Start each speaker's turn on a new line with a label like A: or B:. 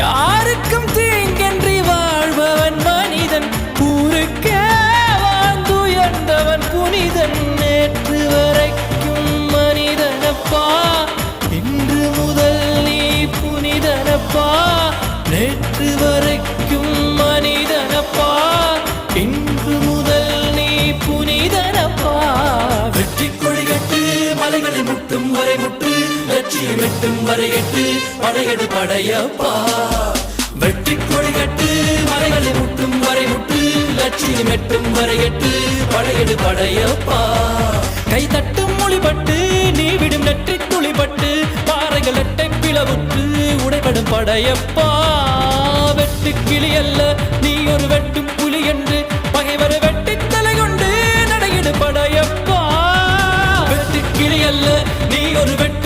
A: யாருக்கும் தீங்கன்றி வாழ்பவன் மனிதன், ஊருக்கே வாழ்ந்துயர்ந்தவன் புனிதன். நேற்று வரைக்கும் மனிதனப்பா, இன்று முதல் நீ புனிதனப்பா. நேற்று வரைக்கும் மனிதனப்பா, இன்று முதல் நீ புனிதனப்பா. வெற்றி கொடிகட்டு மலைகளை முட்டும் வரை முட்டு, லட்சியம் எட்டும் வரை எட்டு, படையெடு படையப்பா. வெற்றி கொடிகட்டு மலைகளை முட்டும் வரை முட்டு, லட்சியம் எட்டும் வரை எட்டு, படையெடு படையப்பா. கை தட்டும் மொழிபட்டு நீ விடும் நெற்றி துளிபட்டு, பாறைகள் எட்டை பிளவுற்று உடைபடும் படையப்பா. வெட்டு கிளி அல்ல நீ ஒரு வெட்டும் புலி என்று, பகைவரை வெட்டி தலை கொண்டு நடையிடு படையப்பா. வெட்டு கிளி அல்ல நீ ஒரு வெட்டு